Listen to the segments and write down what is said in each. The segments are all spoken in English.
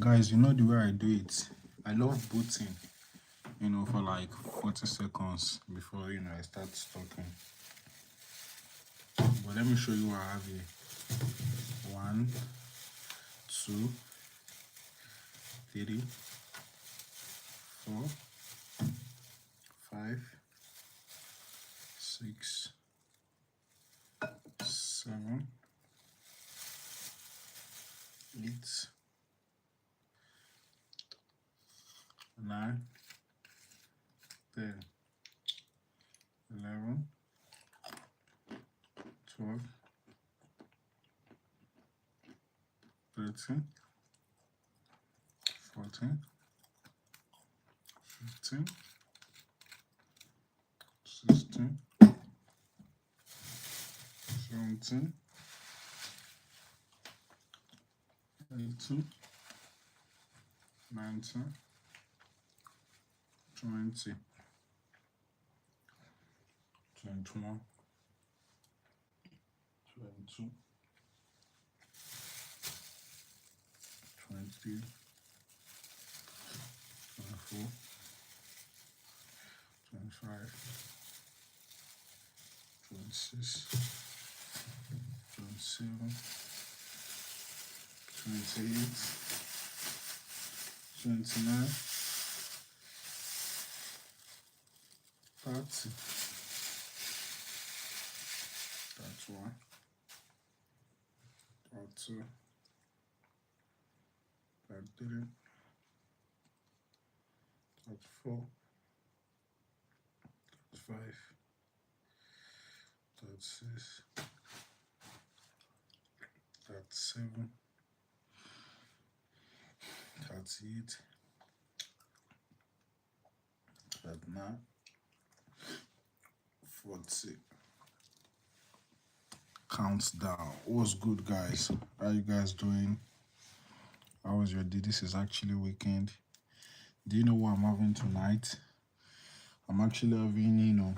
Guys, you know the way I do it. I love booting, for like 40 seconds before, I start talking. But let me show you what I have here. 1, 2, 3, 4, 5, 6, 7, 8, 9, 10, 11, 12, 13, 14, 15, 16, 17, 18, 19, 20, 21, 22, 23, 24, 25, 26, 27, 28, 29, 30, 31, 32, 33, 34, 35, 36, 37, 38, 39, 40. Counts down. What's good, guys? How you guys doing? How was your day? This is actually weekend. Do you know what I'm having tonight? I'm actually having,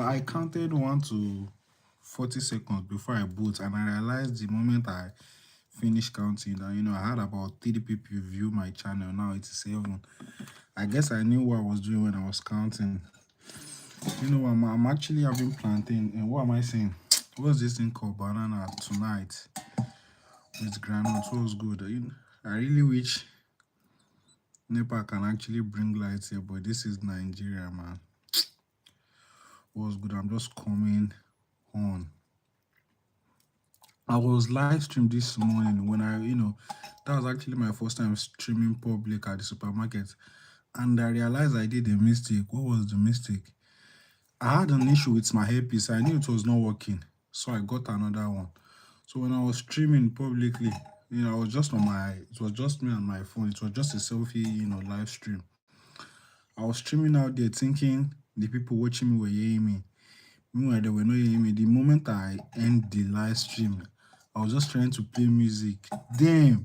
I counted 1 to 40 seconds before I boot, and I realized the moment I finished counting that, I had about 30 people view my channel. Now it's 7. I guess I knew what I was doing when I was counting. I'm actually having plantain, and what am I saying? What's this thing called? Banana tonight with granules. Was good. I really wish NEPA can actually bring lights here, but this is Nigeria, man. Was good. I'm just coming on. I was live streamed this morning when that was actually my first time streaming public at the supermarket, and I realized I did a mistake. What was the mistake? I had an issue with my earpiece. I knew it was not working, so I got another one. So when I was streaming publicly, I was just it was just me and my phone. It was just a selfie, live stream. I was streaming out there thinking the people watching me were hearing me. Meanwhile, they were not hearing me. The moment I end the live stream, I was just trying to play music. Damn!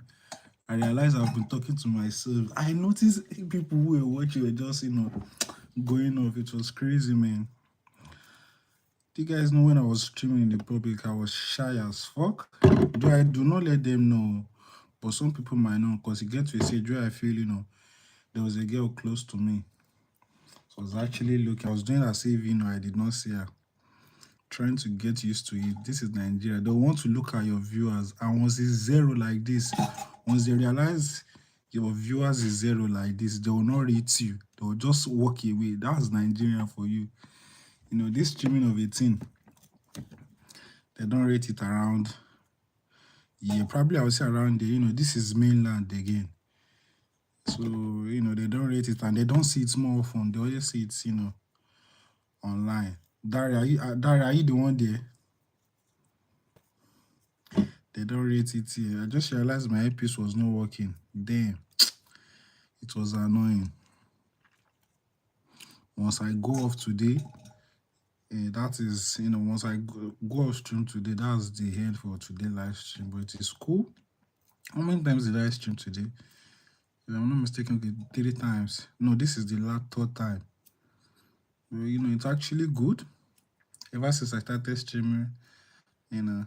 I realized I've been talking to myself. I noticed people who were watching were just, going off. It was crazy, man. Do you guys know when I was streaming in the public, I was shy as fuck? I do not let them know, but some people might know, because it gets to a stage where I feel, there was a girl close to me. So I was actually looking. I was doing as if, I did not see her. Trying to get used to it. This is Nigeria. They want to look at your viewers, and once it's 0 like this, once they realize your viewers is 0 like this, they will not rate you. They will just walk away. That's Nigeria for you. This streaming of 18, they don't rate it around. Yeah, probably I would say around there. This is mainland again. So, they don't rate it, and they don't see it more often. They always see it, online. Daria, are you the one there? They don't rate it here. I just realized my earpiece was not working. Damn. It was annoying. Once I go off today, that is, once I go off stream today, that's the end for today live stream. But it is cool. How many times did I stream today? If I'm not mistaken, okay, 3 times. No, this is the last 3rd time. Well, it's actually good. Ever since I started streaming, I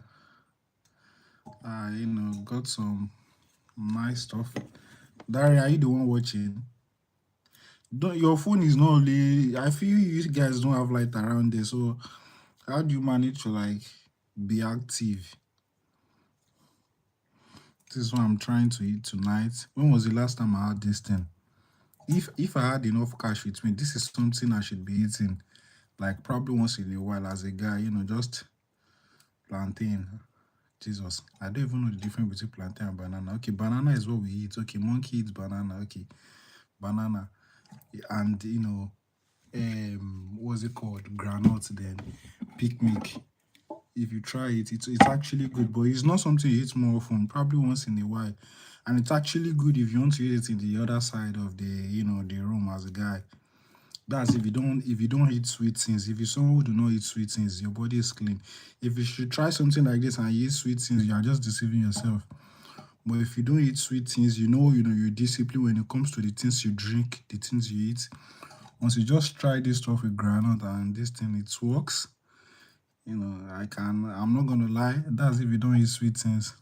got some nice stuff. Daria, are you the one watching? Don't your phone is not only. I feel you guys don't have light around there, so how do you manage to like be active? This is what I'm trying to eat tonight. When was the last time I had this thing? If I had enough cash with me, this is something I should be eating. Like probably once in a while as a guy, just plantain. Jesus. I don't even know the difference between plantain and banana. Okay, banana is what we eat. Okay, monkey eats banana. Okay. Banana. And what's it called? Granite then. Picnic. If you try it, it's actually good, but it's not something you eat more often, probably once in a while. And it's actually good if you want to eat it in the other side of the room as a guy. That's if you don't eat sweet things. If you're someone who do not eat sweet things, your body is clean. If you should try something like this and you eat sweet things, you are just deceiving yourself. But if you don't eat sweet things, you're disciplined when it comes to the things you drink, the things you eat. Once you just try this stuff with granite and this thing, it works. I'm not gonna lie, that's if you don't eat sweet things.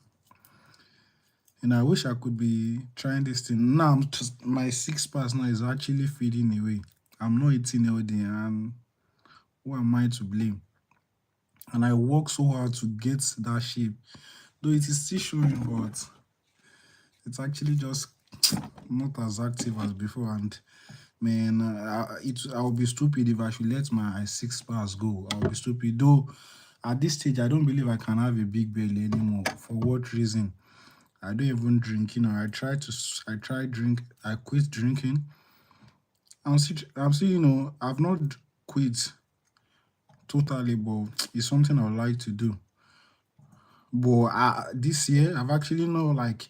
And I wish I could be trying this thing. Now my 6 packs now is actually fading away. I'm not eating healthy, and who am I to blame? And I work so hard to get that shape. Though it is still showing, but it's actually just not as active as before. And man, I'll be stupid if I should let my 6 packs go. I'll be stupid. Though at this stage, I don't believe I can have a big belly anymore. For what reason? I don't even drink. I quit drinking. I've not quit totally, but it's something I would like to do. But this year, I've actually not like,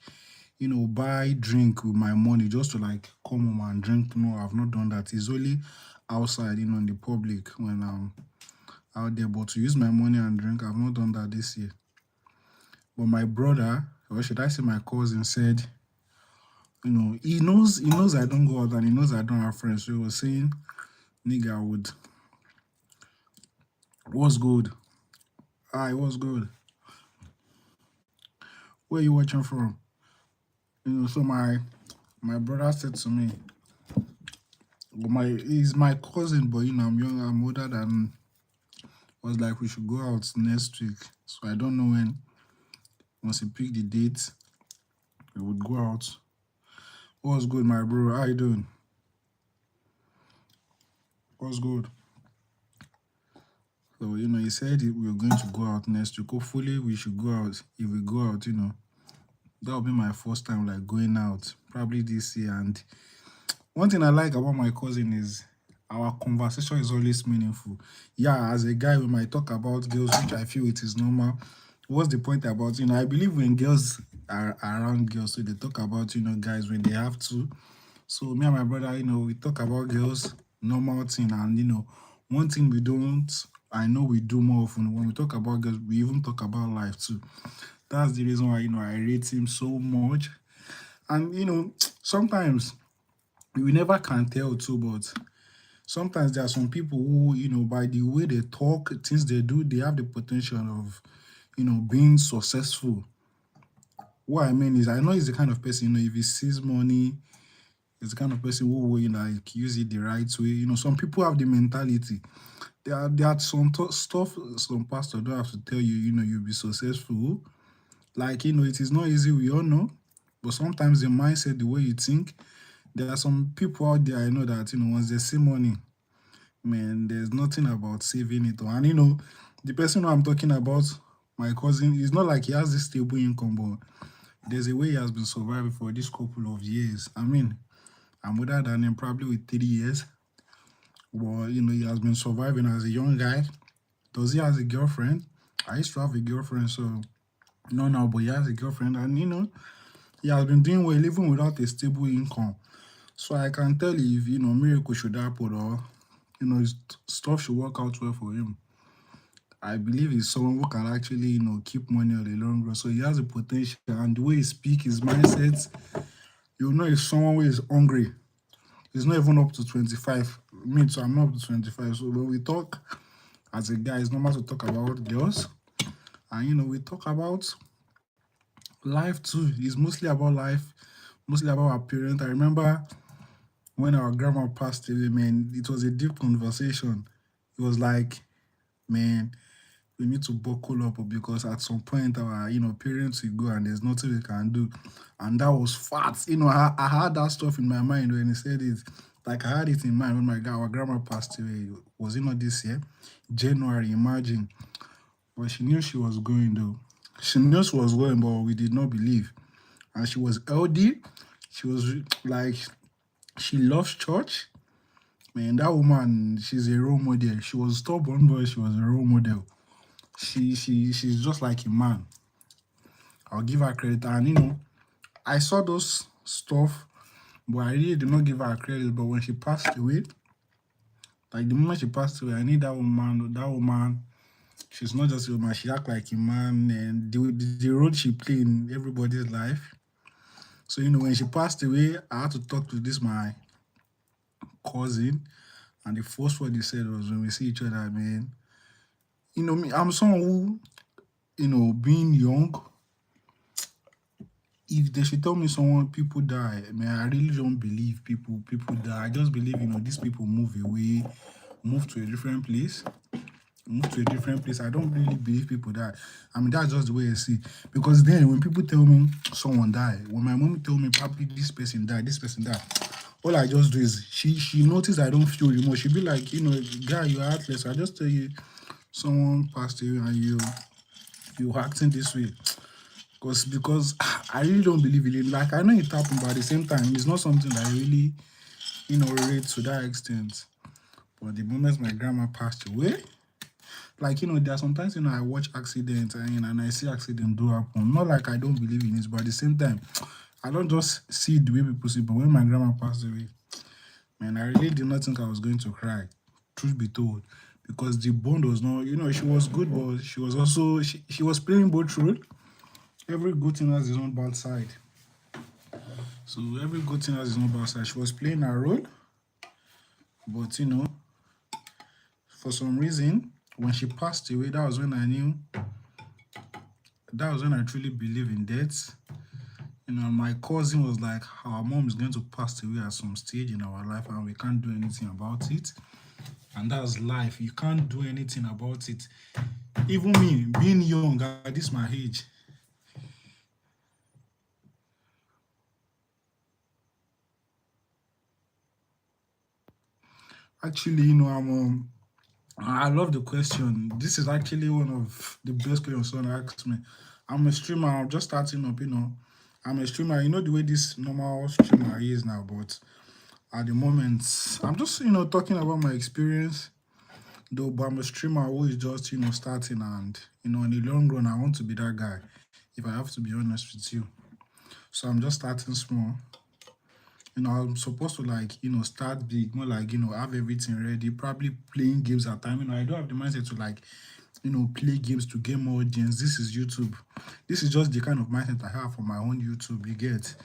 buy drink with my money just to like come home and drink. No, I've not done that. It's only outside, in the public when I'm out there. But to use my money and drink, I've not done that this year. But my brother, or should I say my cousin, said, he knows I don't go out and he knows I don't have friends. So he was saying, nigga, what's good? What's good? Where you watching from? So my brother said to me, he's my cousin, but I'm young, I'm older than. Was like we should go out next week. So I don't know when. Once he pick the date, we would go out. What's good, my bro? How you doing? What's good? So he said we were going to go out next week. Hopefully, we should go out. If we go out, that'll be my first time like going out, probably this year. And one thing I like about my cousin is our conversation is always meaningful. Yeah, as a guy, we might talk about girls, which I feel it is normal. What's the point about, I believe when girls are around girls, so they talk about, guys when they have to. So me and my brother, we talk about girls, normal thing, and one thing I know we do more often when we talk about girls, we even talk about life too. That's the reason why I rate him so much. And sometimes we never can tell too, but sometimes there are some people who, by the way they talk, things they do, they have the potential of, being successful. What I mean is, I know he's the kind of person, if he sees money, he's the kind of person who will, like, use it the right way. Some people have the mentality. There are some stuff some pastor don't have to tell you, you'll be successful. Like, it is not easy, we all know. But sometimes the mindset, the way you think, there are some people out there I know that, once they see money, man, there's nothing about saving it. And the person who I'm talking about, my cousin, it's not like he has this stable income, but there's a way he has been surviving for this couple of years. I mean, I'm older than him, probably with 3 years. But he has been surviving as a young guy. Does he has a girlfriend? I used to have a girlfriend, so no, no, but he has a girlfriend, and he has been doing well even without a stable income. So I can tell you if miracle should happen, or stuff should work out well for him. I believe he's someone who can actually keep money on the long run. So he has a potential, and the way he speaks, his mindset, if someone who is hungry. He's not even up to 25. Me too, I'm not up to 25. So when we talk as a guy, it's normal to talk about girls. And we talk about life too. It's mostly about life. mostly about our parents. I remember when our grandma passed away, man, it was a deep conversation. It was like, man, we need to buckle up because at some point our parents will go and there's nothing we can do. And that was fat. I had that stuff in my mind when he said it. Like I had it in mind when our grandma passed away. Was it not this year? January, imagine. But she knew she was going though. She knew she was going, but we did not believe. And she was LD. She was like, she loves church. Man, that woman, she's a role model. She was stubborn, but she was a role model. She's just like a man. I'll give her credit. And I saw those stuff, but I really did not give her credit. But when she passed away, like the moment she passed away, I need that woman. That woman, she's not just a woman. She act like a man, and the role she played in everybody's life. So when she passed away, I had to talk to this my cousin, and the first word he said was, "When we see each other, man, me, I'm someone who, being young, if they should tell me people die, man, I really don't believe people die. I just believe, these people move away, move to a different place. I don't really believe people die. I mean, that's just the way I see. Because then when people tell me someone died, when my mom tell me probably this person died, all I just do is she notices I don't feel remorse. She'll be like, guy, you're heartless. I just tell you someone passed away and you acting this way. Because I really don't believe in it. Like I know it happened, but at the same time, it's not something that I really, relate to that extent. But the moment my grandma passed away, like there are sometimes I watch accidents and I see accidents do happen. Not like I don't believe in it, but at the same time, I don't just see it the way people see. But when my grandma passed away, man, I really did not think I was going to cry. Truth be told, because the bond was not, she was good, but she was also she was playing both roles. Every good thing has its own bad side. So every good thing has its own bad side. She was playing her role, but for some reason, when she passed away, that was when I knew. That was when I truly believe in death. My cousin was like, our mom is going to pass away at some stage in our life and we can't do anything about it. And that's life. You can't do anything about it. Even me, being young at this my age, actually, I love the question. This is actually one of the best questions someone asked me. I'm a streamer. I'm just starting up. I'm a streamer. You know the way this normal streamer is now, but at the moment, I'm just talking about my experience. Though, but I'm a streamer who is just starting, and in the long run, I want to be that guy. If I have to be honest with you, so I'm just starting small. I'm supposed to start big, more like have everything ready, probably playing games at time. I don't have the mindset to play games to get more audience. This is YouTube. This is just the kind of mindset I have for my own YouTube. You get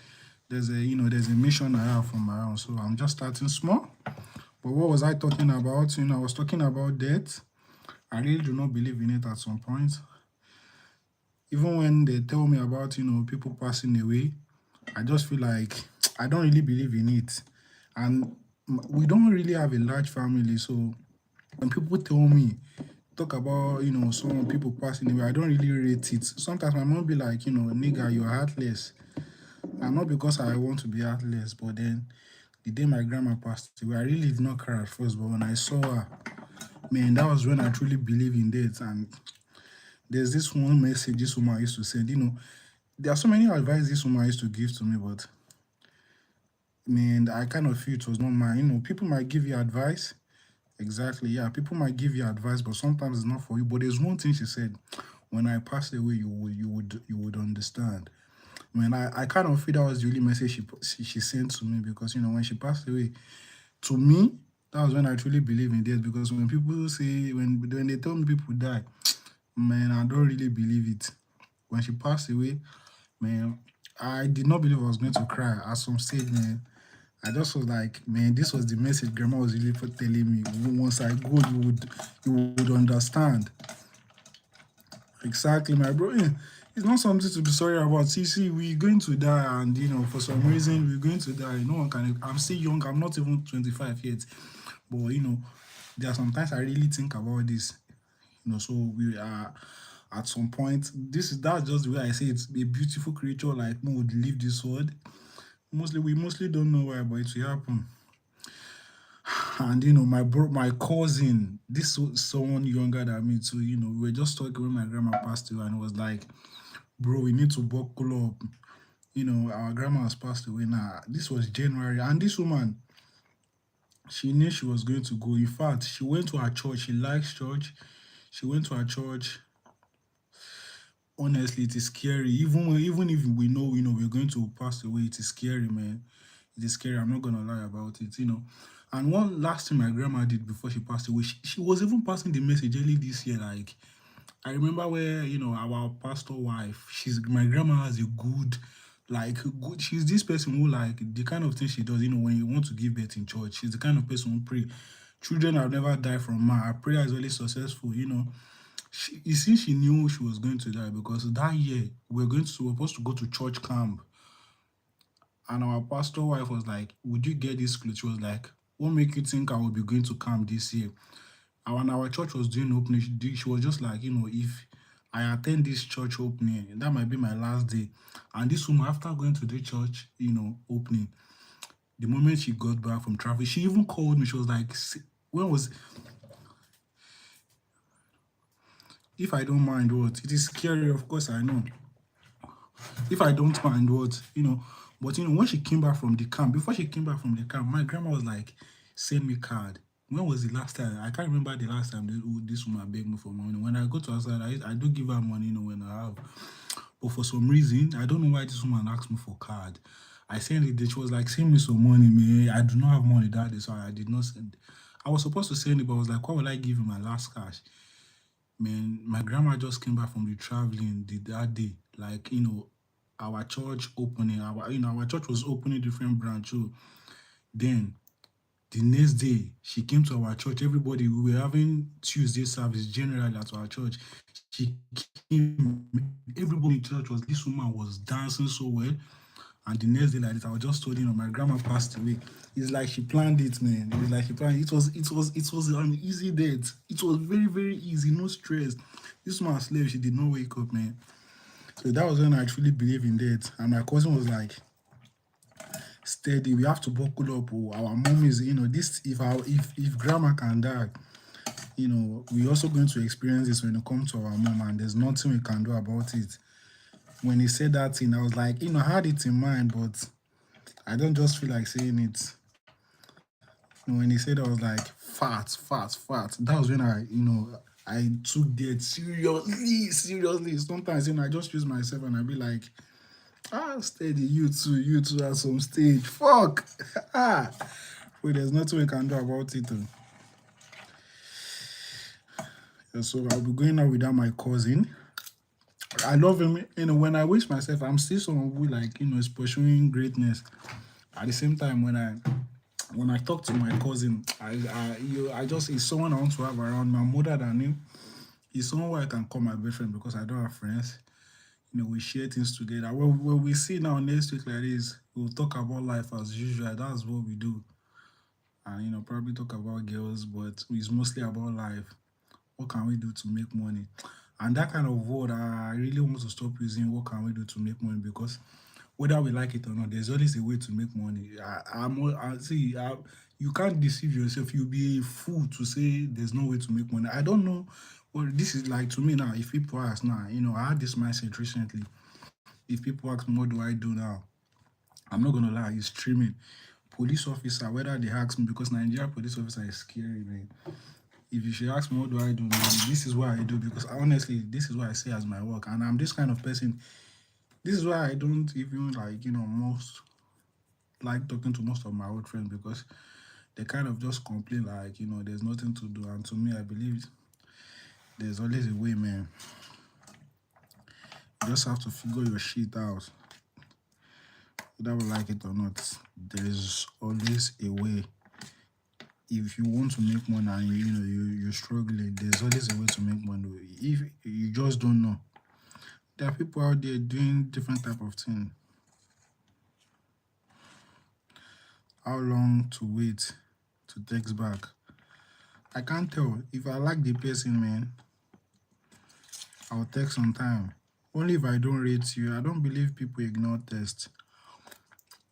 there's a mission I have from my own. So I'm just starting small. But what was I talking about? I was talking about death. I really do not believe in it at some point. Even when they tell me about people passing away, I just feel like I don't really believe in it. And we don't really have a large family, so when people talk about some people passing away, I don't really rate it. Sometimes my mom be like, nigga, you're heartless. And not because I want to be heartless, but then the day my grandma passed away, I really did not cry at first, but when I saw her, man, that was when I truly believe in death. And there's this one message this woman used to send. There are so many advice this woman used to give to me, but man, I kind of feel it was not mine. People might give you advice. Exactly, yeah. People might give you advice, but sometimes it's not for you. But there's one thing she said: when I pass away, you would understand. Man, I kind of feel that was the only message she sent to me because when she passed away, to me, that was when I truly believe in death. Because when people say when they tell me people die, man, I don't really believe it. When she passed away, man, I did not believe I was going to cry at some stage, man. I just was like, man, this was the message grandma was really telling me. Once I go, you would understand. Exactly, my bro. It's not something to be sorry about. See, we're going to die, and for some reason, we're going to die. No one can. I'm still young. I'm not even 25 yet, but there are sometimes I really think about this. So we are at some point. That's just the way I say it's a beautiful creature like me would leave this world. We mostly don't know why, but it will happen. And my cousin, this was someone younger than me too. We were just talking when my grandma passed away, and it was like, bro, we need to buckle up. Our grandma has passed away now. This was January, and this woman, she knew she was going to go. In fact, she went to her church. She likes church. She went to her church. Honestly, it is scary. Even if we know, we're going to pass away, it is scary, man. It is scary. I'm not gonna lie about it. And one last thing my grandma did before she passed away, she was even passing the message early this year. Like, I remember where our pastor wife. My grandma has a good, good. She's this person who like the kind of thing she does. When you want to give birth in church, she's the kind of person who pray. Children have never died from her. Her prayer is always successful. She knew she was going to die because that year we were supposed to go to church camp, and our pastor wife was like, "Would you get this clothes?" She was like, "What make you think I will be going to camp this year?" And when our church was doing opening, she was just like, if I attend this church opening, that might be my last day. And this woman, after going to the church, opening, the moment she got back from travel, she even called me. She was like, when was if I don't mind what? It is scary, of course, I know. If I don't mind what, but when she came back from the camp, before she came back from the camp, my grandma was like, send me card. When was the last time? I can't remember the last time this woman begged me for money. When I go to her side, I do give her money, when I have. But for some reason, I don't know why this woman asked me for card. I sent it. She was like, send me some money, man. I do not have money that day, so I did not send. I was supposed to send it, but I was like, why would I give you my last cash? Man, my grandma just came back from the traveling that day. Like, our church opening, our church was opening different branch. So then the next day, she came to our church. Everybody, we were having Tuesday service generally at our church. She came, everybody in church this woman was dancing so well. And the next day, like this, I was just told, my grandma passed away. It's like she planned it, man. It's like she planned it. It was an easy date. It was very, very easy, no stress. This woman slave, she did not wake up, man. So that was when I truly believe in that. And my cousin was like, steady, we have to buckle up. Oh, our mom is, this if grandma can die, we also going to experience this when it comes to our mom, and there's nothing we can do about it. When he said that thing, I was like, I had it in mind, but I don't just feel like saying it. When he said, I was like, fat. That was when I took that seriously. Sometimes, I just use myself and I be like, steady, you too at some stage. Fuck. Wait, there's nothing we can do about it. Yeah, so I'll be going out without my cousin. I love him. When I wish myself, I'm still someone who is pursuing greatness. At the same time, when I talk to my cousin, I just he's someone I want to have around. My mother than him. He's someone where I can call my best friend because I don't have friends. We share things together. When we see now next week like this, we'll talk about life as usual. That's what we do. And probably talk about girls, but it's mostly about life. What can we do to make money? And that kind of word, I really want to stop using what can we do to make money, because whether we like it or not, there's always a way to make money. You can't deceive yourself. You'll be a fool to say there's no way to make money. I don't know. Well, this is like to me now. If people ask now, I had this mindset recently. If people ask me, what do I do now? I'm not gonna lie, it's streaming. Police officer, whether they ask me, because Nigeria police officer is scary, man. If you should ask me what do I do, man, this is what I do, because honestly, this is what I see as my work, and I'm this kind of person. This is why I don't even most like talking to most of my old friends, because they kind of just complain there's nothing to do. And to me, I believe there's always a way, man. You just have to figure your shit out. Whether we like it or not, there's always a way. If you want to make money and you're struggling, there's always a way to make money. If you just don't know, There are people out there doing different type of thing. How long to wait to text back? I can't tell. If I like the person, man, I'll text on time. Only if I don't rate you. I don't believe people ignore text.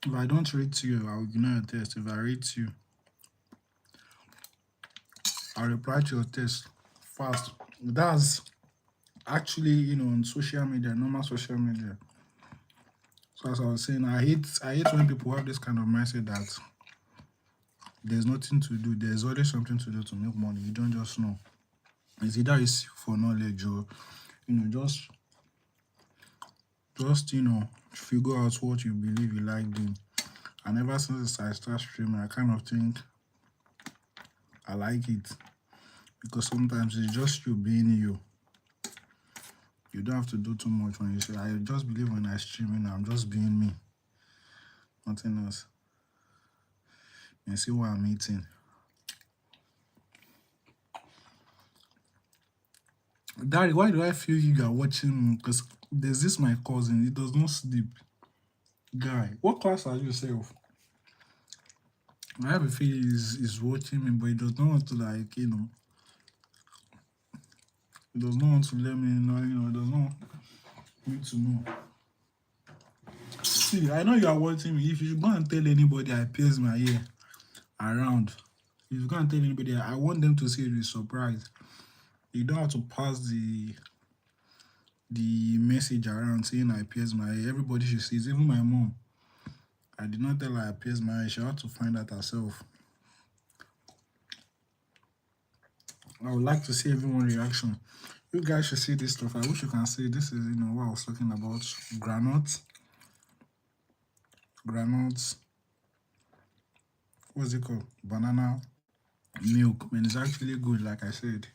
If I don't rate you, I'll ignore a text. If I rate you, I'll reply to your text fast. That's actually, on social media, normal social media. So as I was saying, I hate when people have this kind of mindset that there's nothing to do. There's always something to do to make money. You don't just know. It's either it's for knowledge or just figure out what you believe you like doing. And ever since I start streaming, I kind of think I like it because sometimes it's just you being you. You don't have to do too much when you say. I just believe when I stream, I'm just being me, nothing else. And see what I'm eating. Daddy, why do I feel you are watching me? Because there's this my cousin. He does not sleep. Guy, what class are you yourself? I have a feeling he's watching me, but he does not want to he does not want to let me know, he does not want me to know. See, I know you are watching me. If you go and tell anybody I pierce my ear around, if you go and tell anybody, I want them to see it with surprise. You don't have to pass the message around saying I pierce my ear. Everybody should see it, even my mom. I did not tell her I pierced my ear. She had to find out herself. I would like to see everyone's reaction. You guys should see this stuff. I wish you can see. This is, what I was talking about. Granules. What's it called? Banana milk. Man, it's actually good, like I said,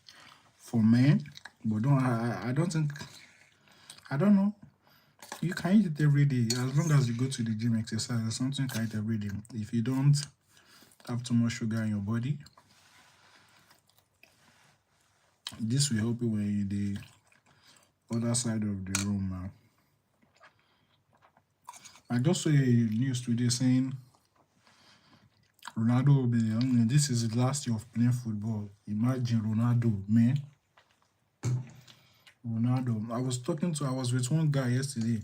for men. But I don't think, I don't know. You can eat it every day as long as you go to the gym, exercise. There's something you can eat every day. If you don't have too much sugar in your body, this will help you when you're the other side of the room now. I just saw a news today saying Ronaldo will be, this is the last year of playing football. Imagine Ronaldo, man. Ronaldo. I was with one guy yesterday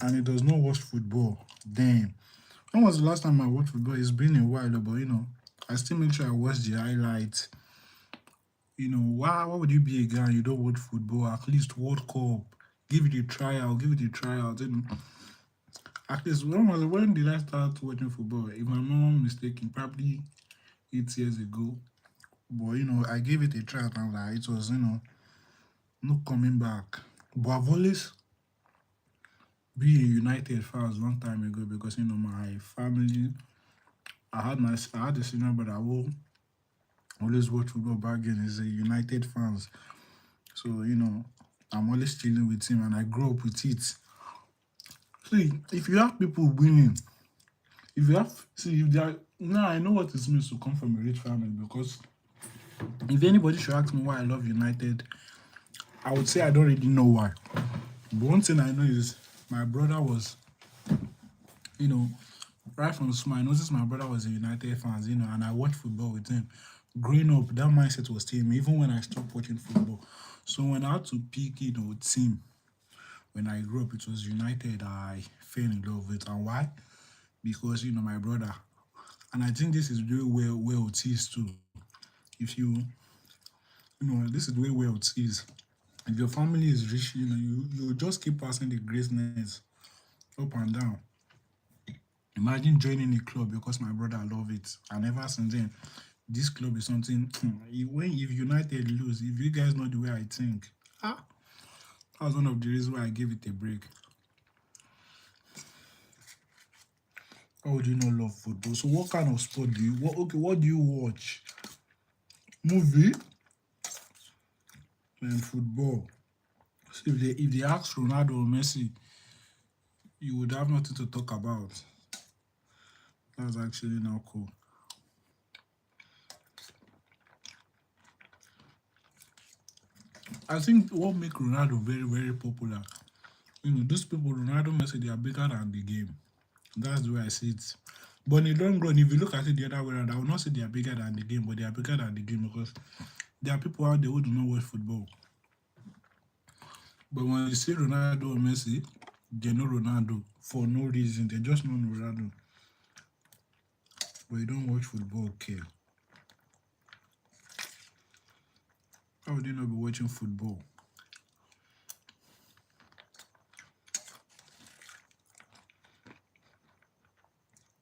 and he does not watch football. Damn. When was the last time I watched football? It's been a while, but I still make sure I watch the highlights. Why would you be a guy and you don't watch football? At least World Cup. Give it a tryout. At least when did I start watching football? If I'm not mistaken, probably 8 years ago. But I gave it a try and I'm like, it was no coming back. But I've always been a United fans long time ago because my family, I had a senior brother who always watch football back then. He's a United fans. So I'm always chilling with him and I grew up with it. See, if you have people winning, if they are, now I know what it means to come from a rich family because if anybody should ask me why I love United, I would say I don't really know why. But one thing I know is my brother was, right from small, I noticed my brother was a United fan, and I watched football with him. Growing up, that mindset was still me, even when I stopped watching football. So when I had to pick, team, when I grew up, it was United I fell in love with. And why? Because, my brother. And I think this is really where it is too. If this is the way where it is. If your family is rich, you just keep passing the greatness up and down. Imagine joining a club because my brother love it. And ever since then, this club is something, if United lose, if you guys know the way I think, that was one of the reasons why I gave it a break. How would you not love football? So what kind of sport do you what do you watch? Movie and football. So if they ask Ronaldo or Messi, you would have nothing to talk about. That's actually not cool. I think what makes Ronaldo very, very popular those people, Ronaldo, Messi, they are bigger than the game. That's the way I see it. But in the long run, if you look at it the other way around, I will not say they are bigger than the game, but they are bigger than the game because there are people out there who do not watch football. But when you see Ronaldo or Messi, they know Ronaldo for no reason. They just know Ronaldo. But you don't watch football, okay? How would you not be watching football?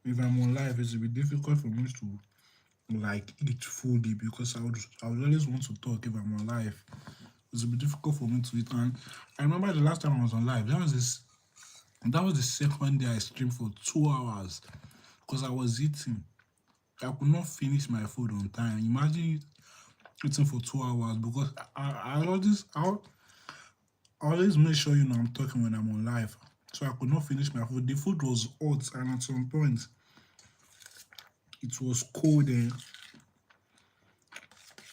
If I'm on live, it's a bit difficult for me to like eat fully because I would always want to talk if I'm on live. It's a bit difficult for me to eat. And I remember the last time I was on live, that was the second day I streamed for 2 hours because I was eating. I could not finish my food on time. Imagine eating for 2 hours because I always make sure I'm talking when I'm on live. So I could not finish my food. The food was hot and at some point it was cold and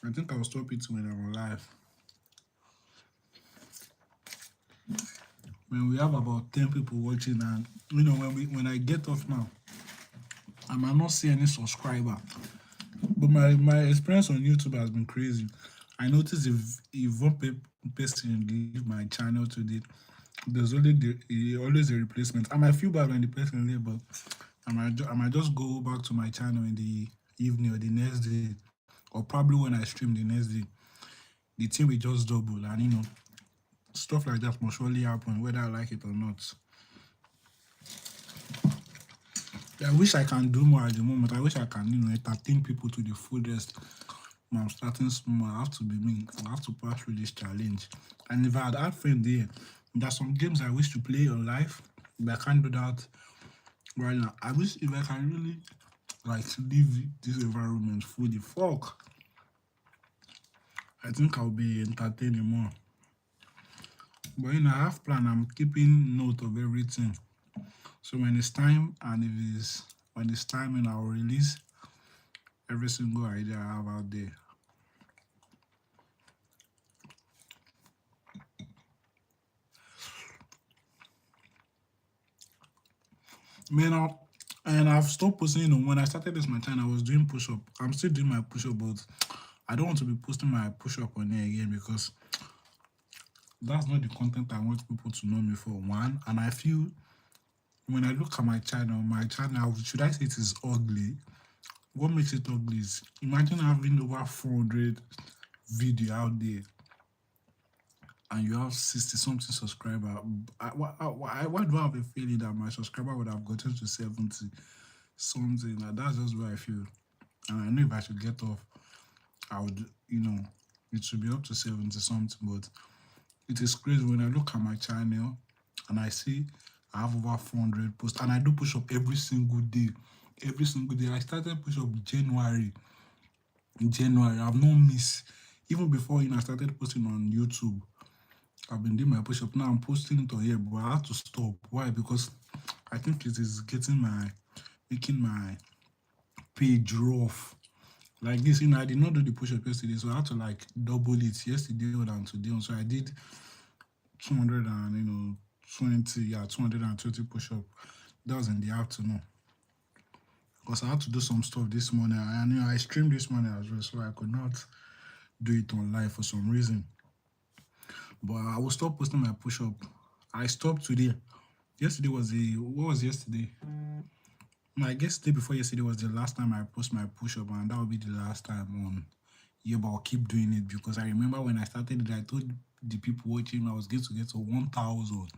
I think I'll stop eating when I'm on live. When we have about 10 people watching and when I get off now, I might not see any subscriber. But my experience on YouTube has been crazy. I noticed if one person leave my channel today, there's always a replacement. I might feel bad when the person leave, but I might just go back to my channel in the evening or the next day, or probably when I stream the next day. The team will just double, and stuff like that must surely happen, whether I like it or not. I wish I can do more at the moment. I wish I can, entertain people to the fullest. I'm starting small. I have to be me. I have to pass through this challenge. And if I had friends there's some games I wish to play on live, but I can't do that right now. I wish if I can really leave this environment fully. Fuck. I think I'll be entertaining more. But I have plan. I'm keeping note of everything. So when it's time and when it's time and I'll release every single idea I have out there. Man, and I've stopped posting. When I started this my channel, I was doing push-up. I'm still doing my push-up, but I don't want to be posting my push-up on there again because that's not the content I want people to know me for. One, and I feel when I look at my channel, should I say it is ugly? What makes it ugly is imagine having over 400 video out there and you have 60 something subscriber. Why do I have a feeling that my subscriber would have gotten to 70 something? That's just what I feel. And I know if I should get off, I would, it should be up to 70 something. But it is crazy when I look at my channel and I see I have over 400 posts and I do push up every single day. Every single day. I started push up in January. I've not missed. Even before I started posting on YouTube, I've been doing my push up. Now I'm posting it on here, but I have to stop. Why? Because I think it is making my page rough. Like this, I did not do the push up yesterday, so I had to double it yesterday and today. So I did 220 push up. That was in the afternoon. Because I had to do some stuff this morning, and I streamed this morning as well, so I could not do it on live for some reason. But I will stop posting my push-up. I stopped today. Yesterday was what was yesterday? I guess the day before yesterday was the last time I post my push-up, and that will be the last time on. Yeah, but I'll keep doing it because I remember when I started it, I told the people watching I was going to get to 1,000.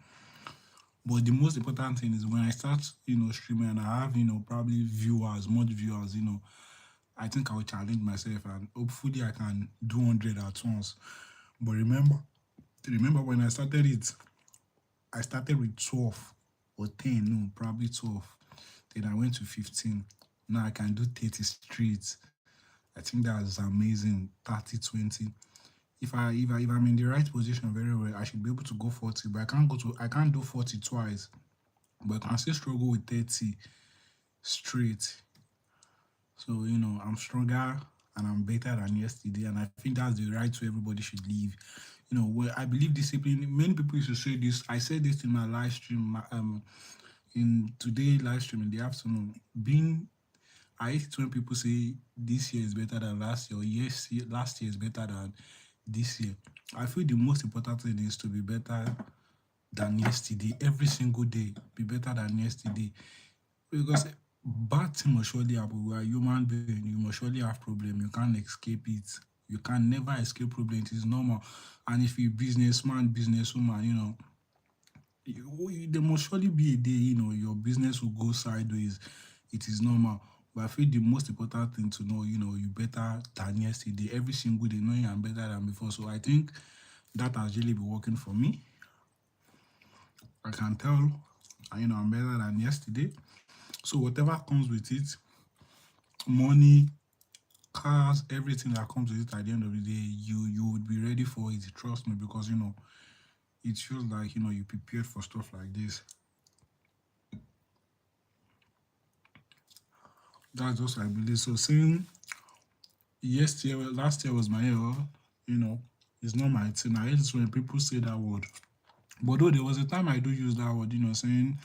But the most important thing is when I start, streaming and I have, probably more viewers, I think I will challenge myself and hopefully I can do 100 at once. But remember when I started it, I started with 12 or 10, no, probably 12. Then I went to 15. Now I can do 30 straight. I think that's amazing. 30, 20. If I'm in the right position very well, I should be able to go 40, but I can't do 40 twice. But I can still struggle with 30 straight. So, I'm stronger and I'm better than yesterday. And I think that's the right way everybody should live. Where I believe discipline. Many people used to say this. I said this in my live stream, in today live stream in the afternoon. Being I hate it when people say this year is better than last year, or yes, last year is better than this year. I feel the most important thing is to be better than yesterday. Every single day, be better than yesterday. Because bad thing must surely happen. We are human being. You must surely have problem. You can't escape it. You can never escape problem. It is normal. And if you're businessman, businesswoman, there must surely be a day, your business will go sideways. It is normal. But I feel the most important thing to know, you better than yesterday. Every single day, knowing I'm better than before. So I think that has really been working for me. I can tell, I'm better than yesterday. So whatever comes with it, money, cars, everything that comes with it at the end of the day, you would be ready for it. Trust me, because it feels like you prepared for stuff like this. That's just I believe. So saying last year was my year, you know, it's not my thing. I hate it when people say that word. But though there was a time I do use that word, saying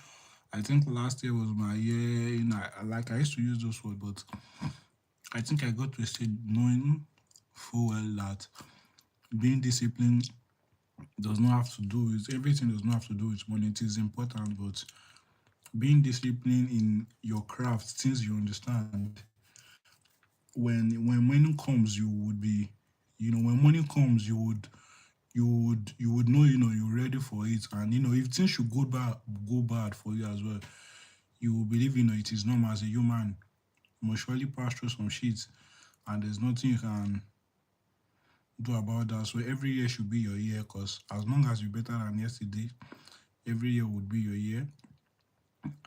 I think last year was my year. Like I used to use those words, but I think I got to a stage knowing full well that being disciplined does not have to do with everything. Does not have to do with money. It is important, but being disciplined in your craft, things you understand. When money comes, you would be, when money comes, you would know, you're ready for it, and if things should go bad for you as well, you will believe, it is normal as a human. You must surely pass through some shit, and there's nothing you can do about that. So every year should be your year, because as long as you're better than yesterday, every year would be your year.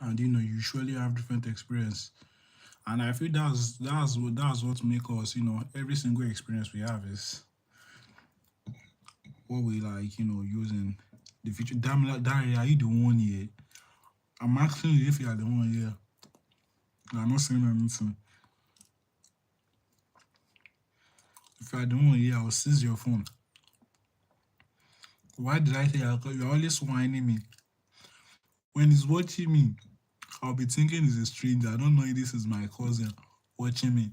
And you surely have different experience. And I feel that's what make us, every single experience we have is what we like, using the future. Damn, Dari, are you the one here? I'm asking you if you are the one here. I'm not saying anything. If you are the one here, I'll seize your phone. Why did I say that? Because you're always whining me. When he's watching me, I'll be thinking he's a stranger. I don't know if this is my cousin watching me.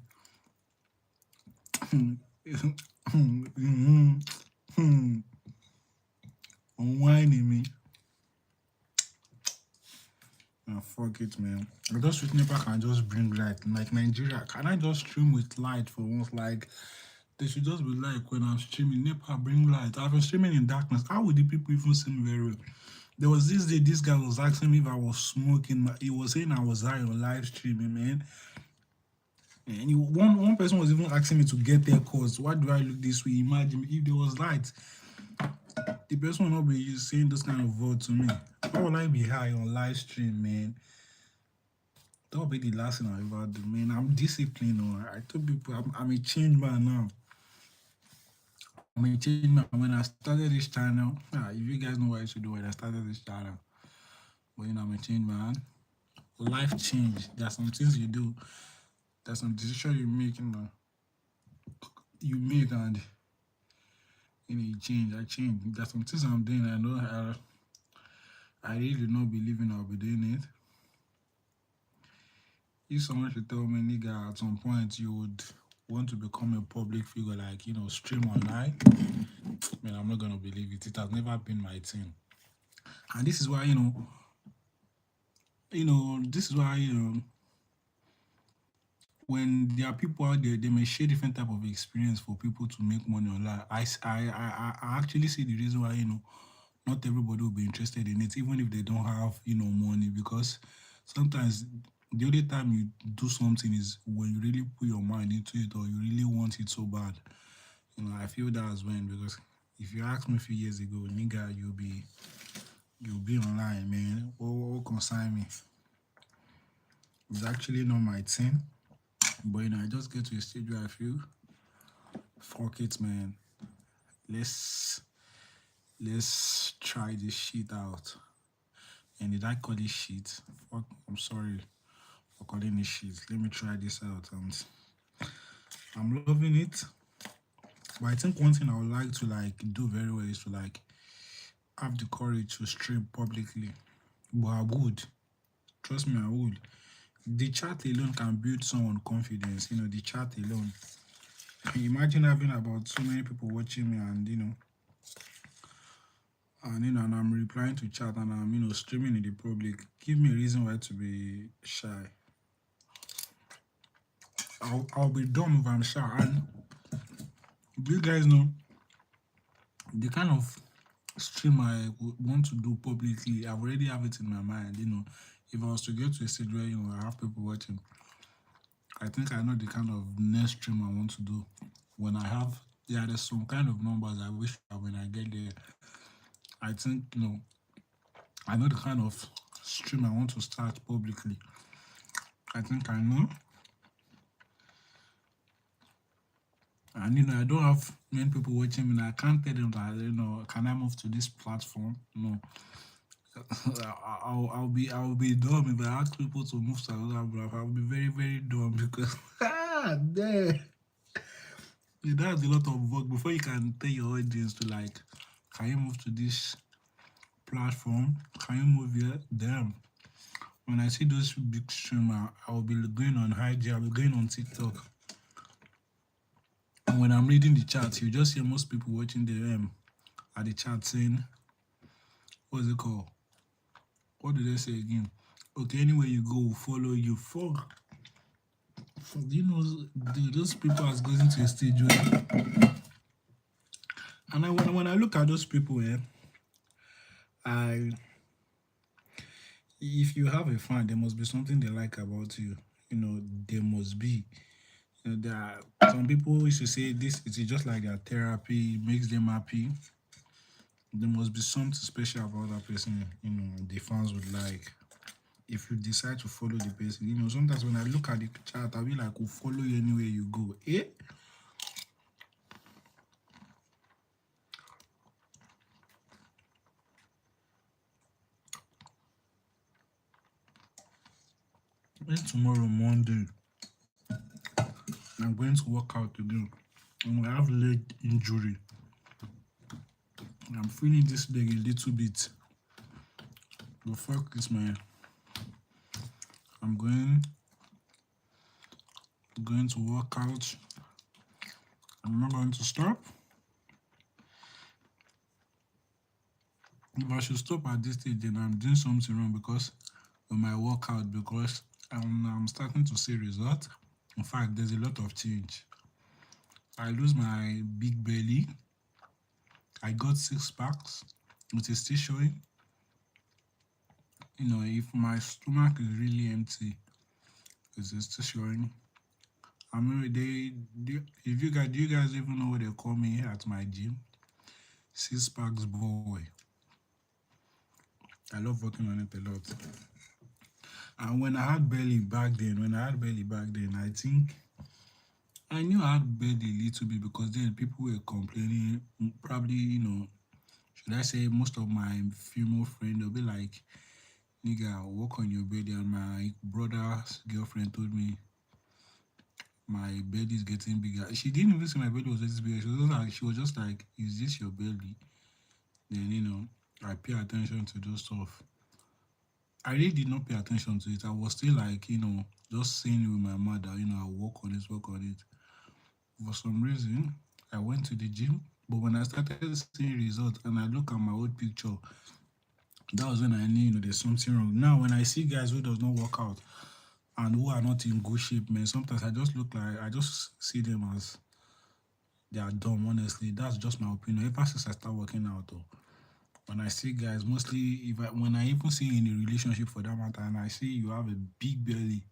Whining me. Oh, fuck it, man. I just wish NEPA can just bring light. Like Nigeria, can I just stream with light for once? Like, they should just be like, when I'm streaming, NEPA bring light. I've been streaming in darkness. How would the people even see me very well? There was this day, this guy was asking me if I was smoking. He was saying I was high on live streaming, man. And one person was even asking me to get their cause. Why do I look this way? Imagine if there was light, the person will not be saying this kind of word to me. Why would I be high on live stream, man? That will be the last thing I ever do, man. I'm disciplined. I told people I'm a changed man now. I'm a changed man. When I started this channel, if you guys know what I should do when I started this channel, but I'm a changed man. Life change. There are some things you do. There's some decisions you make, you make, and you change. I change. There's some things I'm doing. I know I really do not believe in. I'll be doing it. If someone should tell me, nigga, at some point you would want to become a public figure, like stream online, man, I'm not gonna believe it. It has never been my thing, and this is why this is why when there are people out there, they may share different type of experience for people to make money online. I actually see the reason why not everybody will be interested in it, even if they don't have money, because sometimes the only time you do something is when you really put your mind into it, or you really want it so bad. I feel that's when, because if you asked me a few years ago, nigga, you'll be online, man. What concern me? It's actually not my thing. But I just get to a stage where I feel, fuck it, man. Let's let's try this shit out. And did I call this shit? Fuck, I'm sorry for calling it shit. Let me try this out, and I'm loving it. But I think one thing I would like to like do very well is to like have the courage to stream publicly. But I would. Trust me, I would. The chat alone can build someone confidence. The chat alone. Imagine having about so many people watching me, and I'm replying to chat, and I'm streaming in the public. Give me a reason why to be shy. I'll be dumb if I'm shy. And do you guys know the kind of stream I want to do publicly? I've already have it in my mind. If I was to get to a stage where I have people watching, I think I know the kind of next stream I want to do. When I have, yeah, there's some kind of numbers I wish when I get there. I think I know the kind of stream I want to start publicly. I think I know. And I don't have many people watching me. I can't tell them that can I move to this platform? No. I'll be dumb if I ask people to move to another platform. I'll be very, very dumb because there. That's a lot of work before you can tell your audience to like, can you move to this platform? Can you move here? Damn. When I see those big streamers, I'll be going on IG, I'll be going on TikTok. And when I'm reading the chat, you just hear most people watching at the chat saying, what's it called? What did they say again? Okay, anywhere you go, we'll follow you. Fuck. Those people are going to a stage where, and when I look at those people, if you have a fan, there must be something they like about you. There must be. There are some people used to say this is just like their therapy, makes them happy. There must be something special about that person, the fans would like. If you decide to follow the person, sometimes when I look at the chat, I'll be like, we'll follow you anywhere you go. Then tomorrow, Monday, I'm going to work out again. And I have leg injury. I'm feeling this leg a little bit. The fuck is man. I'm going to work out. I'm not going to stop. If I should stop at this stage, then I'm doing something wrong because of my workout, because I'm starting to see results. In fact, there's a lot of change. I lose my big belly. I got 6 packs. It is still showing. If my stomach is really empty, it is still showing. I mean, do you guys even know what they call me here at my gym? 6 packs boy. I love working on it a lot. And when I had belly back then, I think I knew I had belly a little bit because then people were complaining. Probably, should I say most of my female friends, they'll be like, nigga, work on your belly. And my brother's girlfriend told me my belly is getting bigger. She didn't even say my belly was this big. She was just like, is this your belly? Then, I pay attention to those stuff. I really did not pay attention to it. I was still like, just saying it with my mother, I'll work on it. For some reason, I went to the gym, but when I started seeing results and I look at my old picture, that was when I knew, there's something wrong. Now, when I see guys who does not work out and who are not in good shape, man, sometimes I just see them as they are dumb, honestly. That's just my opinion. Ever since I start working out, though. When I see guys, mostly when I even see in a relationship for that matter, and I see you have a big belly,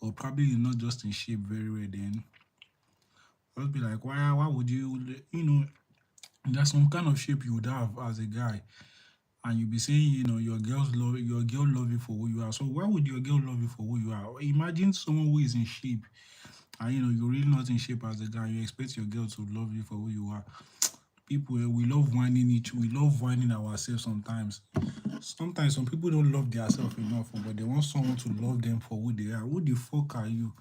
or probably you're not just in shape very well, then I'll be like, why would you, there's some kind of shape you would have as a guy, and you'll be saying, your girl love you for who you are. So why would your girl love you for who you are? Imagine someone who is in shape, and you're really not in shape as a guy. You expect your girl to love you for who you are. People, we love whining ourselves sometimes. Sometimes some people don't love themselves enough, but they want someone to love them for who they are. Who the fuck are you?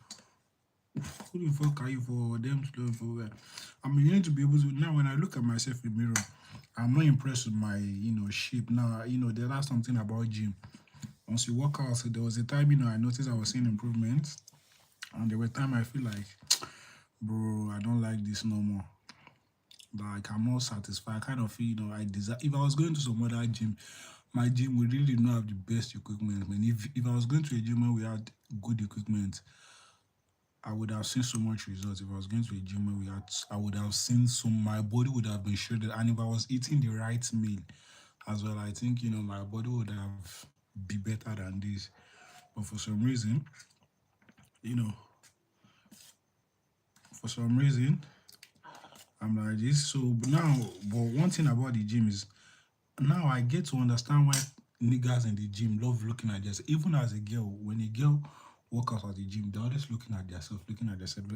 Who the fuck are you for them to love for? I'm beginning to be able to now when I look at myself in mirror, I'm not impressed with my shape. Now, there's something about gym. Once you work out, so there was a time, I noticed I was seeing improvements. And there were times I feel like, bro, I don't like this no more. Like I'm not satisfied. I kind of feel, I desire. If I was going to some other gym, my gym would really not have the best equipment. Man, if I was going to a gym where we had good equipment, I would have seen so much results. If I was going to a gym where we had, I would have seen my body would have been shredded. And if I was eating the right meal as well, I think my body would have be better than this. But you know, for some reason, I'm like this. So now, but one thing about the gym is now I get to understand why niggas in the gym love looking at themselves. Even as a girl, when a girl walk out at the gym, they're always looking at themselves.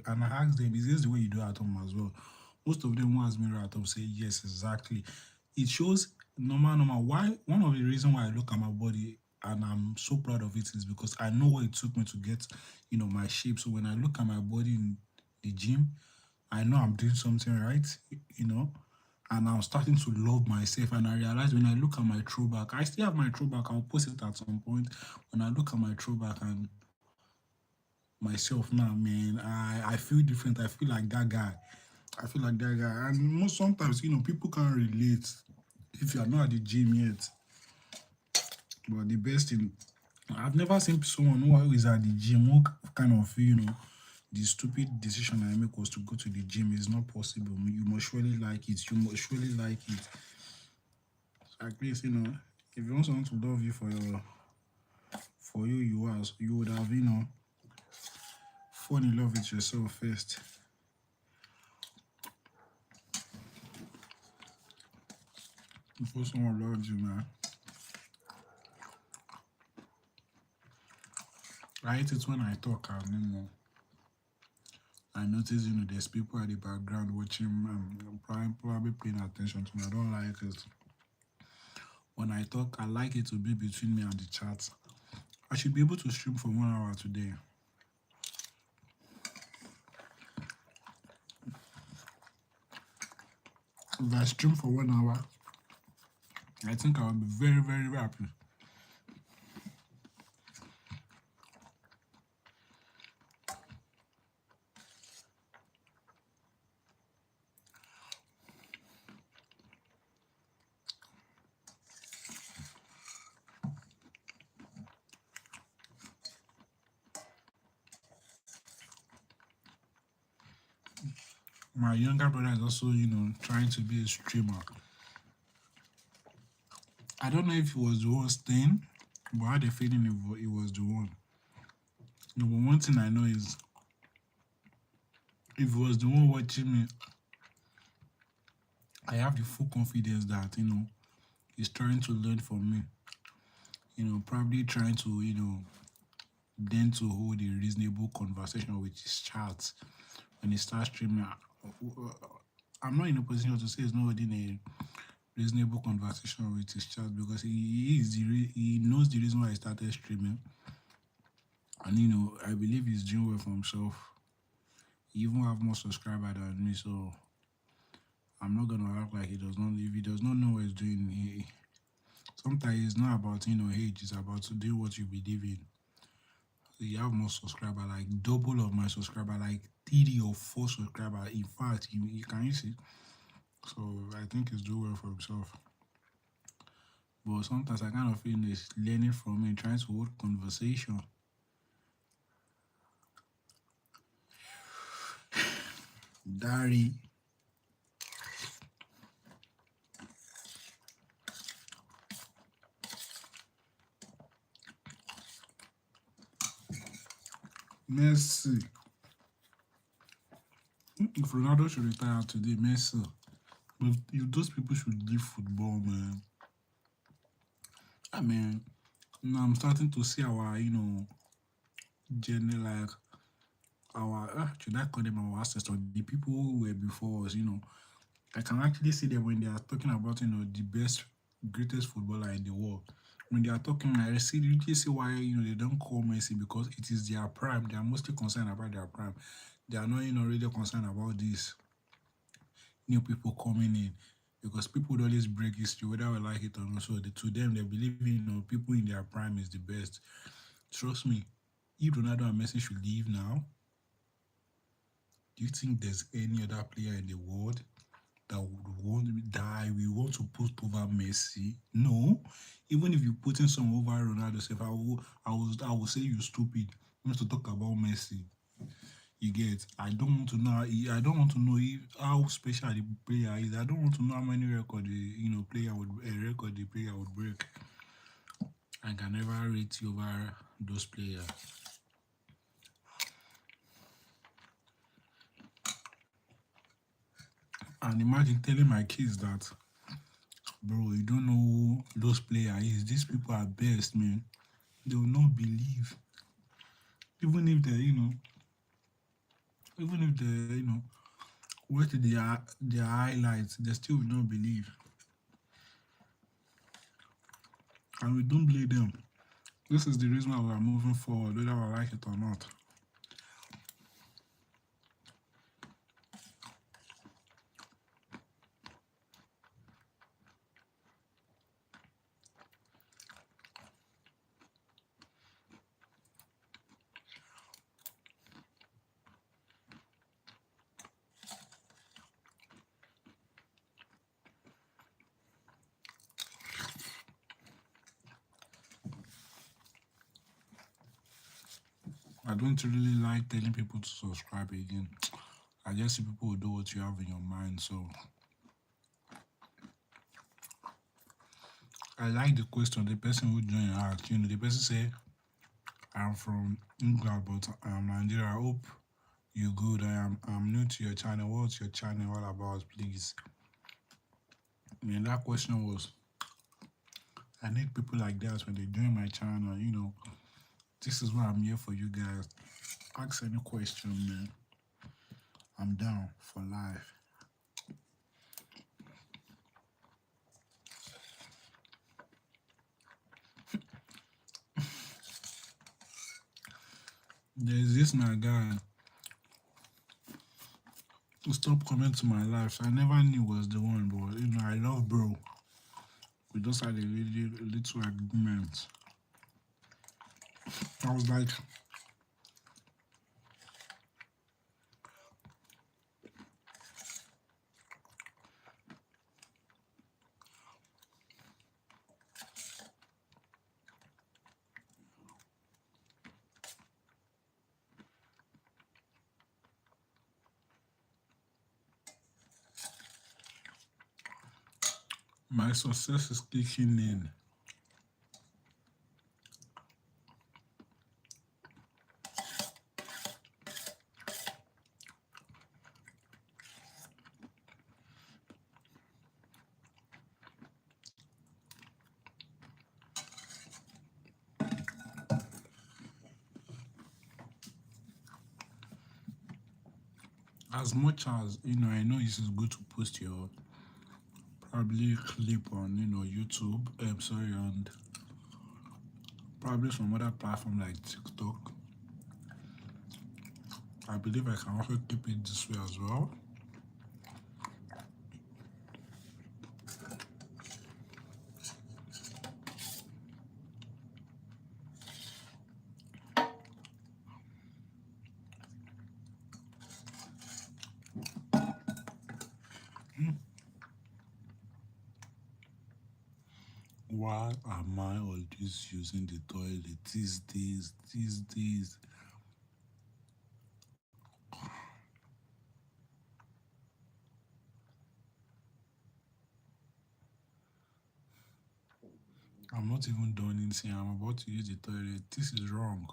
And I ask them, is this the way you do at home as well? Most of them who has mirror at home say yes, exactly. It shows normal. Why one of the reasons why I look at my body and I'm so proud of it is because I know what it took me to get, my shape. So when I look at my body in the gym, I know I'm doing something right, you know, and I'm starting to love myself. And I realize when I look at my throwback, I still have my throwback. I'll post it at some point. When I look at my throwback and myself now, man, I feel different. I feel like that guy. I feel like that guy. And most sometimes, people can't relate if you're not at the gym yet. But the best thing, I've never seen someone who is at the gym who kind of, the stupid decision I make was to go to the gym. It's not possible. You must surely like it. You must surely like it. At least, if you want someone to love you for you are, you would have, fall in love with yourself first. Before someone loves you, man. I hate it when I talk and I notice, there's people at the background watching probably paying attention to me. I don't like it. When I talk, I like it to be between me and the chat. I should be able to stream for 1 hour today. If I stream for 1 hour, I think I'll be very, very happy. My younger brother is also, trying to be a streamer. I don't know if he was the one staying, but I had a feeling it was the one. But one thing I know is if he was the one watching me, I have the full confidence that, he's trying to learn from me. Probably trying to, then to hold a reasonable conversation with his chat when he starts streaming. I'm not in a position to say he's not holding a reasonable conversation with his chat because he knows the reason why he started streaming. And I believe he's doing well for himself. He even have more subscribers than me, so I'm not gonna act like he does not. If he does not know what he's doing, sometimes it's not about age. It's about to do what you believe in. So you have more subscribers, like double of my subscriber, like 3 or 4 subscribers. In fact, you can see. So I think he's doing well for himself. But sometimes I kind of feel he's learning from me, trying to hold conversation. Dari. Messi. If Ronaldo should retire today, Messi. But those people should leave football, man. I mean, now I'm starting to see our, journey, like our, should I call them our ancestors, the people who were before us, I can actually see them when they are talking about, the best, greatest footballer in the world. when they are talking, I see you just see why they don't call Messi because it is their prime. They are mostly concerned about their prime. They are not really concerned about these new people coming in because people would always break history whether we like it or not. So to them, they believe people in their prime is the best. Trust me, if Ronaldo and Messi should leave now, do you think there's any other player in the world that would want die? We want to put over Messi? No. Even if you put in some over Ronaldo, if I will say you stupid. We want to talk about Messi. You get? I don't want to know. I don't want to know how special the player is. I don't want to know how many record a record the player would break. I can never rate you over those players. And imagine telling my kids that, bro, you don't know who those players is. These people are best, man. They will not believe. Even if they watch their highlights, they still will not believe. And we don't blame them. This is the reason why we are moving forward, whether I like it or not. I don't really like telling people to subscribe again. I just see people will do what you have in your mind. So I like the question the person who joined asked. The person say, I'm from England, but I'm Nigeria. I hope you're good. I'm new to your channel. What's your channel all about, please? I mean, that question was, I need people like that when they join my channel. This is why I'm here for you guys. Ask any question, man. I'm down for life. There's this my guy who stopped coming to my life. So I never knew was the one, but I love bro. We just had a little agreement. I was like, my success is kicking in. As much as I know this is good to post your probably clip on YouTube. I'm sorry, and probably some other platform like TikTok. I believe I can also keep it this way as well. Why am I always using the toilet these days? These days. I'm not even done anything. I'm about to use the toilet. This is wrong.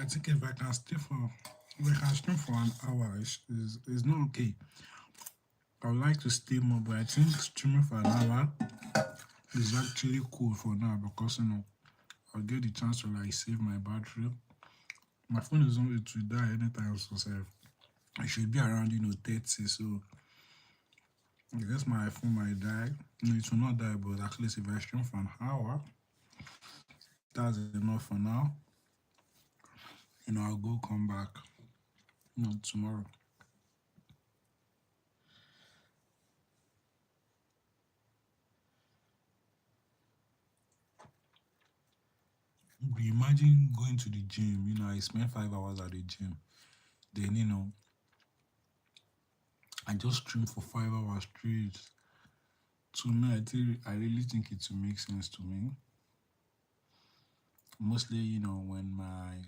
I think if I can stream for an hour, is not okay. I would like to stay more, but I think streaming for an hour is actually cool for now because I'll get the chance to like save my battery. My phone is only to die anytime so safe. It should be around 30, so I guess my phone might die. No, it will not die, but at least if I stream for an hour, that's enough for now. I'll go come back tomorrow. But imagine going to the gym, I spend 5 hours at the gym. Then, I just stream for 5 hours straight. To me, I really think it will make sense to me. Mostly, when my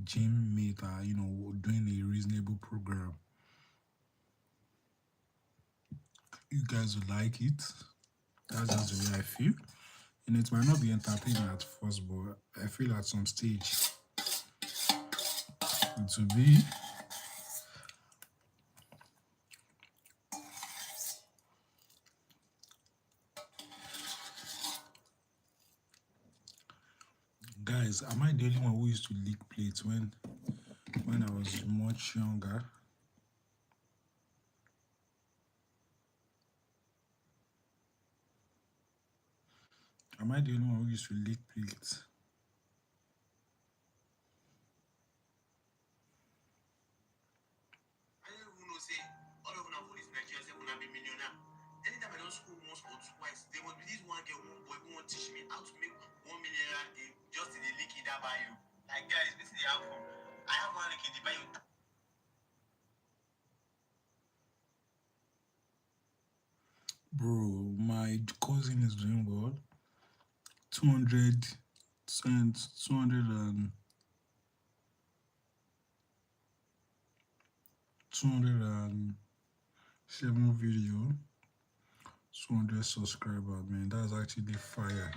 gym mate are, doing a reasonable program. You guys will like it. That's just the way I feel. And it might not be entertaining at first, but I feel at some stage it will be. Guys, am I the only one who used to lick plates when I was much younger? Am I the only one who used to lick plates? Anytime I don't school once or twice, there must be this one girl, one boy who won't teach me how to make 1 million just in the liquid that buy you. Like guys, this is the outcome. I have one liquid buy you. Bro, my cousin is doing what? 200 cents, 200 and 207 video, 200 subscriber, man. That's actually fire.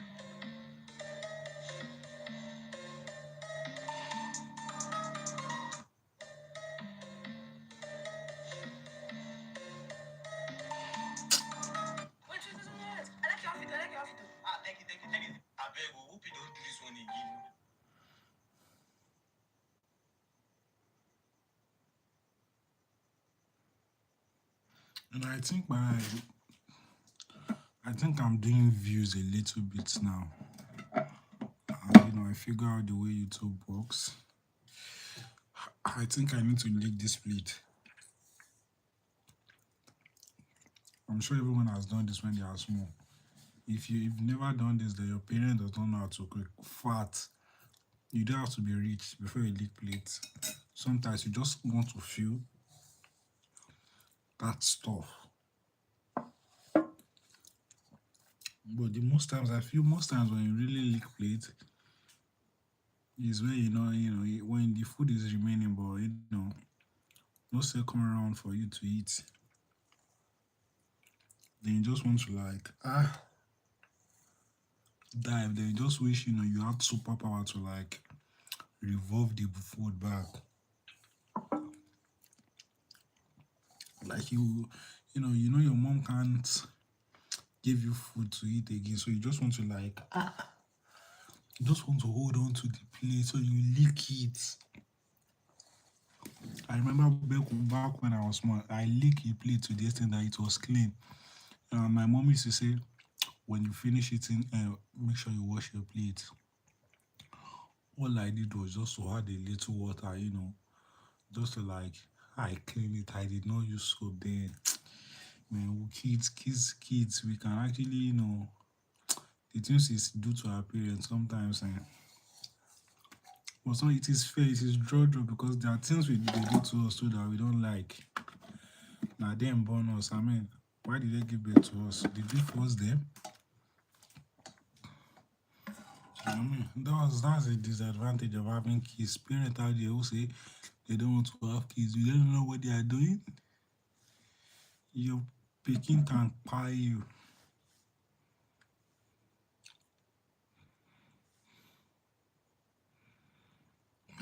Thank you. I beg you, hope you don't do this one again. And I think I'm doing views a little bit now. And I figure out the way YouTube works. I think I need to lick this plate. I'm sure everyone has done this when they are small. If you've never done this, then your parents don't know how to cook. Fat. You don't have to be rich before you lick plates. Sometimes you just want to feel that stuff. But most times when you really lick plate is when when the food is remaining, but no second round for you to eat. Then you just want to dive. Then you just wish you had superpower to revolve the food back. Like you know your mom can't give you food to eat again, so you just want to you just want to hold on to the plate so you lick it. I remember back when I was small, I licked the plate to the extent that it was clean. My mom used to say, when you finish eating, make sure you wash your plate. All I did was just to add a little water, just to I clean it. I did not use soap then. Man, kids, we can actually, the things is due to our parents sometimes. But so it is fair, it is draw because there are things they do to us too that we don't like. Now, them born us. I mean, why did they give birth to us? Did we force them? I mean, that's a disadvantage of having kids. Parents out there who say they don't want to have kids. You don't know what they are doing. Your Peking can pie you.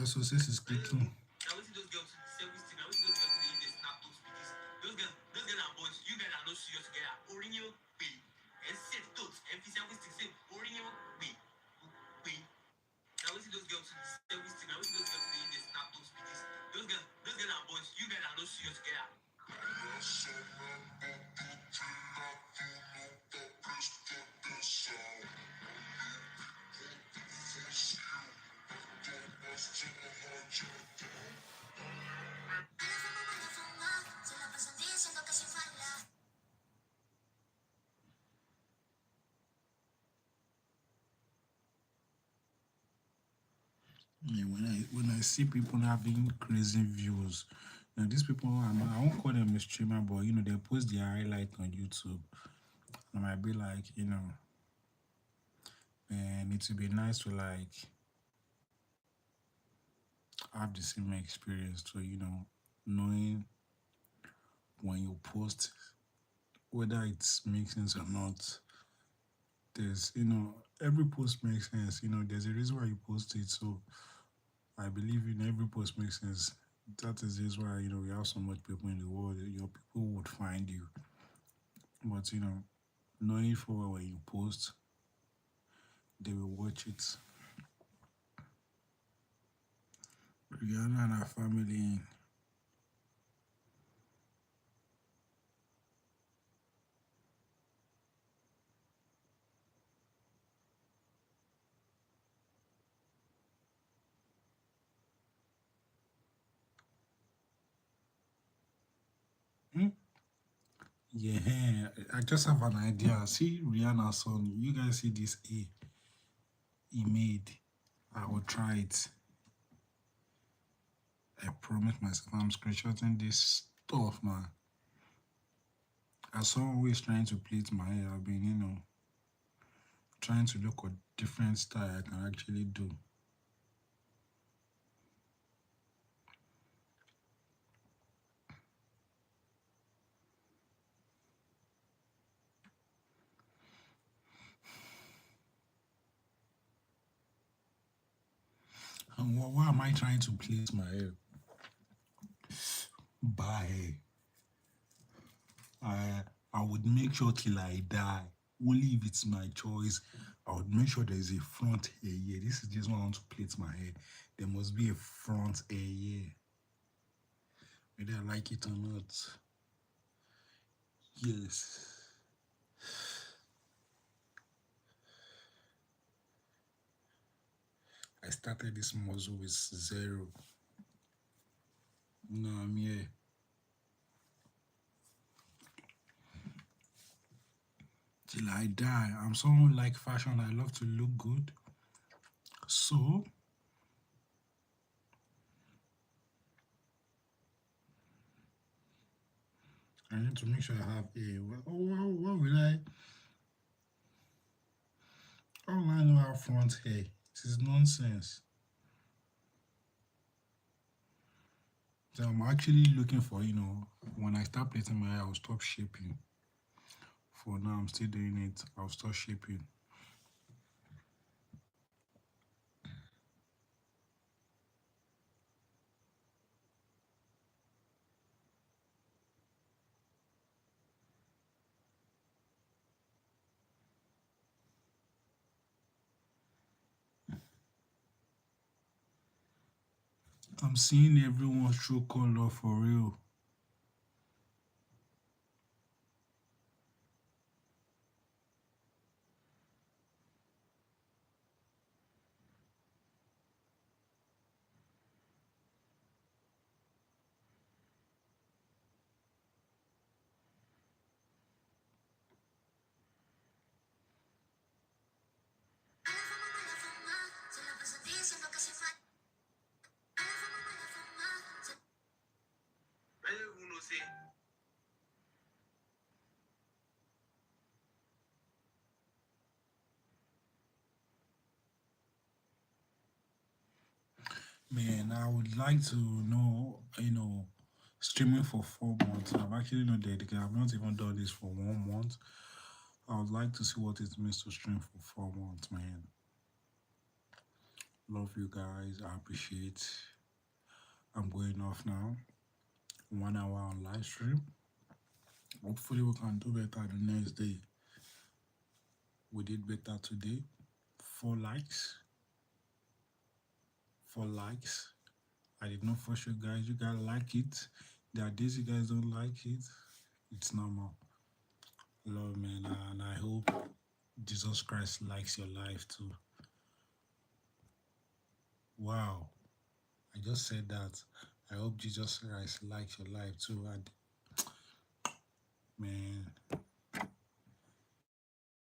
SOS is clicking. Now we see those girls say we still now we see those girls today they snap those speeches. Those girls and boys, you guys are not serious together. Orinyo pay. And set totes and fi say we still say Orinyo pay. Now we see those girls say we still now we see those girls today they snap those speeches. Those girls and boys, you guys are not serious together. Yeah, when I see people having crazy views, now these people I won't call them a streamer, but you know they post their highlight on YouTube. I might be like, you know, man, it would be nice to like have the same experience to, you know, knowing when you post whether it makes sense or not. There's, you know, every post makes sense. You know, there's a reason why you post it. So I believe in every post makes sense. That is just why, you know, we have so much people in the world. Your people would find you. But you know, knowing for when you post, they will watch it. Rihanna and her family. Hmm? Yeah, I just have an idea. See Rihanna's song. You guys see this A he made. I will try it. I promise myself I'm screenshotting this stuff, man. As someone who is trying to plait my hair, I've been, you know, trying to look at different style I can actually do. And why am I trying to plait my hair? Bye. I would make sure till I die. Only if it's my choice, I would make sure there's a front hair here. This is just when I want to plait my hair. There must be a front hair here. Whether I like it or not. Yes. I started this muzzle with 0. Now I'm here. Till I die. I'm someone like fashion. I love to look good. So I need to make sure I have a. What will I? How will I know how front hair? This is nonsense. So I'm actually looking for, you know, when I start plaiting my hair, I'll stop shaping. For now, I'm still doing it. I'll start shaping. I'm seeing everyone's true color for real. I don't even know say Man, I would like to know, you know, streaming for 4 months. I've actually not dedicated. I've not even done this for 1 month. I would like to see what it means to stream for 4 months, man. Love you guys. I appreciate. I'm going off now. 1 hour on live stream. Hopefully, we can do better the next day. We did better today. 4 likes. 4 likes. I did not force you guys. You guys like it. There are days you guys don't like it. It's normal. Love, man. And I hope Jesus Christ likes your life too. Wow. I just said that. I hope Jesus Christ likes your life too. And man,